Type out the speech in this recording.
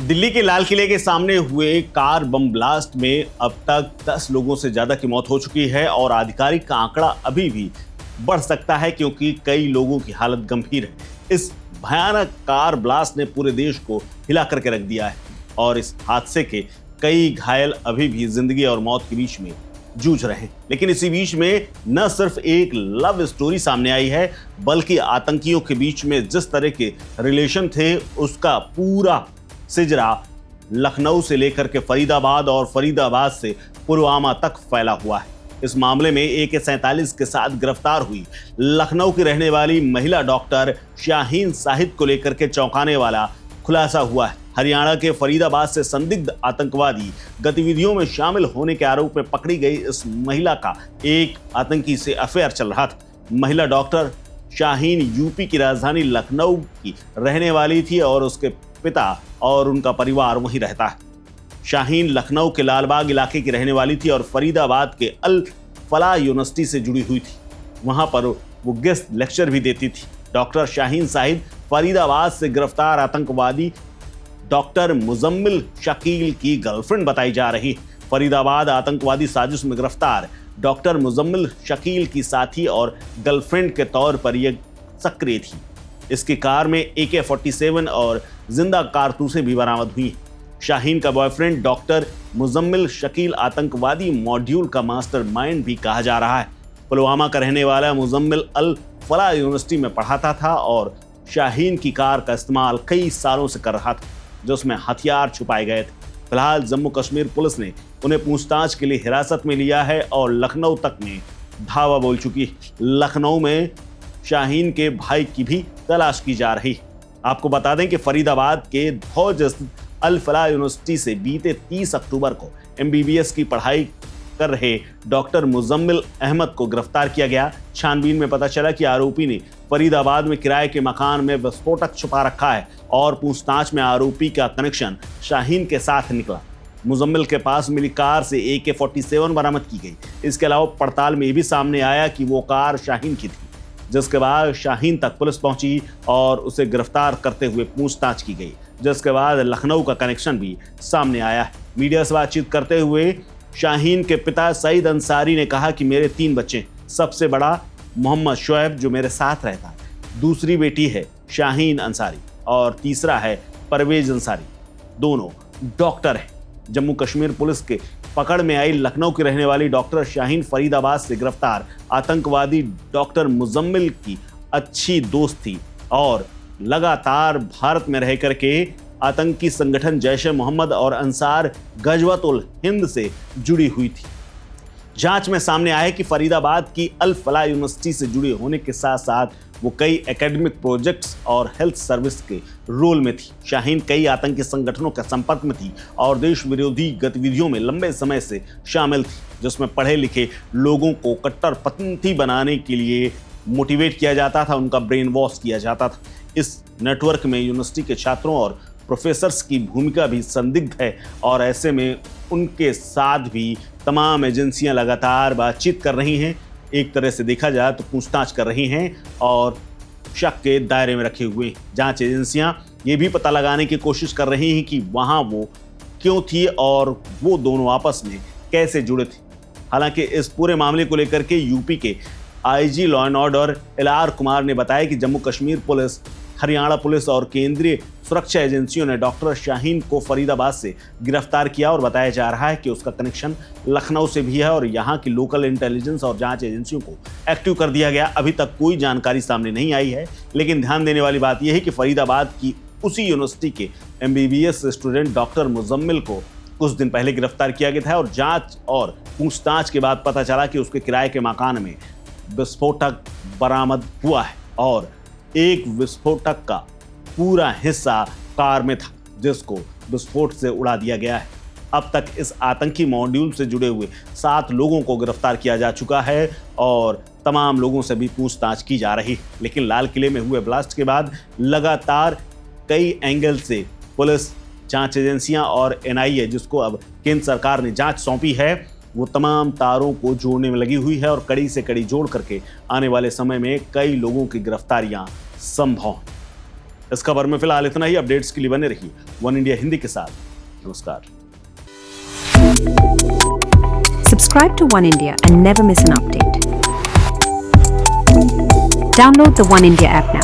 दिल्ली के लाल किले के सामने हुए कार बम ब्लास्ट में अब तक 10 लोगों से ज्यादा की मौत हो चुकी है और आधिकारिक आंकड़ा अभी भी बढ़ सकता है क्योंकि कई लोगों की हालत गंभीर है। इस भयानक कार ब्लास्ट ने पूरे देश को हिला करके रख दिया है और इस हादसे के कई घायल अभी भी जिंदगी और मौत के बीच में जूझ रहे हैं। लेकिन इसी बीच में न सिर्फ एक लव स्टोरी सामने आई है बल्कि आतंकियों के बीच में जिस तरह के रिलेशन थे उसका पूरा सिजरा लखनऊ से लेकर के फरीदाबाद और फरीदाबाद से पुलवामा तक फैला हुआ है। इस मामले में AK-47 के साथ गिरफ्तार हुई लखनऊ की रहने वाली महिला डॉक्टर शाहीन साहिद को लेकर के चौंकाने वाला खुलासा हुआ है। हरियाणा के फरीदाबाद से संदिग्ध आतंकवादी गतिविधियों में शामिल होने के आरोप में पकड़ी गई इस महिला का एक आतंकी से अफेयर चल रहा था। महिला डॉक्टर शाहीन यूपी की राजधानी लखनऊ की रहने वाली थी और उसके पिता और उनका परिवार वहीं रहता है। शाहीन लखनऊ के लालबाग इलाके की रहने वाली थी और फरीदाबाद के अल फलाह यूनिवर्सिटी से जुड़ी हुई थी। वहां पर वो गेस्ट लेक्चर भी देती थी। डॉक्टर शाहीन साहिद फरीदाबाद से गिरफ्तार आतंकवादी डॉक्टर मुजम्मिल शकील की गर्लफ्रेंड बताई जा रही। फरीदाबाद आतंकवादी साजिश में गिरफ्तार डॉक्टर मुजम्मिल शकील की साथी और गर्लफ्रेंड के तौर पर यह सक्रिय थी। इसकी कार में AK-47 और जिंदा कारतूसें भी बरामद हुई। शाहीन का बॉयफ्रेंड डॉक्टर मुजम्मिल शकील आतंकवादी मॉड्यूल का मास्टरमाइंड भी कहा जा रहा है। पुलवामा का रहने वाला मुजम्मिल अल फलाह यूनिवर्सिटी में पढ़ाता था और शाहीन की कार का इस्तेमाल कई सालों से कर रहा था जिसमें हथियार छुपाए गए थे। फिलहाल जम्मू कश्मीर पुलिस ने उन्हें पूछताछ के लिए हिरासत में लिया है और लखनऊ तक में धावा बोल चुकी है। लखनऊ में शाहीन के भाई की भी तलाश की जा रही। आपको बता दें कि फरीदाबाद के धौज स्थित अल फलाह यूनिवर्सिटी से बीते 30 अक्टूबर को MBBS की पढ़ाई कर रहे डॉक्टर मुजम्मिल अहमद को गिरफ्तार किया गया। छानबीन में पता चला कि आरोपी ने फरीदाबाद में किराए के मकान में विस्फोटक छुपा रखा है और पूछताछ में आरोपी का कनेक्शन शाहीन के साथ निकला। मुजम्मिल के पास मिली कार से AK-47 बरामद की गई। इसके अलावा पड़ताल में भी सामने आया कि वो कार शाहीन की थी, जिसके बाद शाहीन तक पुलिस पहुंची और उसे गिरफ्तार करते हुए पूछताछ की गई, जिसके बाद लखनऊ का कनेक्शन भी सामने आया है। मीडिया से बातचीत करते हुए शाहीन के पिता सईद अंसारी ने कहा कि मेरे 3 बच्चे, सबसे बड़ा मोहम्मद शोएब जो मेरे साथ रहता है, दूसरी बेटी है शाहीन अंसारी और तीसरा है परवेज अंसारी, दोनों डॉक्टर हैं। जम्मू कश्मीर पुलिस के पकड़ में आई लखनऊ की रहने वाली डॉक्टर शाहीन फरीदाबाद से गिरफ्तार आतंकवादी डॉक्टर मुजम्मिल की अच्छी दोस्त थी और लगातार भारत में रह करके आतंकी संगठन जैश-ए मोहम्मद और अंसार गजवतुल हिंद से जुड़ी हुई थी। जांच में सामने आया कि फरीदाबाद की अल फलाह यूनिवर्सिटी से जुड़े होने के साथ साथ वो कई एकेडमिक प्रोजेक्ट्स और हेल्थ सर्विस के रोल में थी। शाहीन कई आतंकी संगठनों के संपर्क में थी और देश विरोधी गतिविधियों में लंबे समय से शामिल थी, जिसमें पढ़े लिखे लोगों को कट्टरपंथी बनाने के लिए मोटिवेट किया जाता था, उनका ब्रेन वॉश किया जाता था। इस नेटवर्क में यूनिवर्सिटी के छात्रों और प्रोफेसर्स की भूमिका भी संदिग्ध है और ऐसे में उनके साथ भी तमाम एजेंसियां लगातार बातचीत कर रही हैं। एक तरह से देखा जाए तो पूछताछ कर रही हैं और शक के दायरे में रखे हुए जांच एजेंसियां ये भी पता लगाने की कोशिश कर रही हैं कि वहां वो क्यों थी और वो दोनों आपस में कैसे जुड़े थे। हालांकि इस पूरे मामले को लेकर के यूपी के IG law and order LR Kumar ने बताया कि जम्मू कश्मीर पुलिस, हरियाणा पुलिस और केंद्रीय सुरक्षा एजेंसियों ने डॉक्टर शाहीन को फरीदाबाद से गिरफ्तार किया और बताया जा रहा है कि उसका कनेक्शन लखनऊ से भी है और यहाँ की लोकल इंटेलिजेंस और जांच एजेंसियों को एक्टिव कर दिया गया। अभी तक कोई जानकारी सामने नहीं आई है, लेकिन ध्यान देने वाली बात यह है कि फरीदाबाद की उसी यूनिवर्सिटी के MBBS स्टूडेंट डॉक्टर मुजम्मिल को कुछ दिन पहले गिरफ्तार किया गया था और जाँच और पूछताछ के बाद पता चला कि उसके किराए के मकान में विस्फोटक बरामद हुआ है और एक विस्फोटक का पूरा हिस्सा कार में था, जिसको विस्फोट से उड़ा दिया गया है। अब तक इस आतंकी मॉड्यूल से जुड़े हुए 7 लोगों को गिरफ्तार किया जा चुका है और तमाम लोगों से भी पूछताछ की जा रही है। लेकिन लाल किले में हुए ब्लास्ट के बाद लगातार कई एंगल से पुलिस, जांच एजेंसियां और NIA, जिसको अब केंद्र सरकार ने जांच सौंपी है, वो तमाम तारों को जोड़ने में लगी हुई है और कड़ी से कड़ी जोड़ करके आने वाले समय में कई लोगों की गिरफ्तारियां संभव हैं। इस खबर में फिलहाल इतना ही। अपडेट्स के लिए बने रहिए वन इंडिया हिंदी के साथ। नमस्कार। Subscribe to One India and never miss an update. Download the One India app now.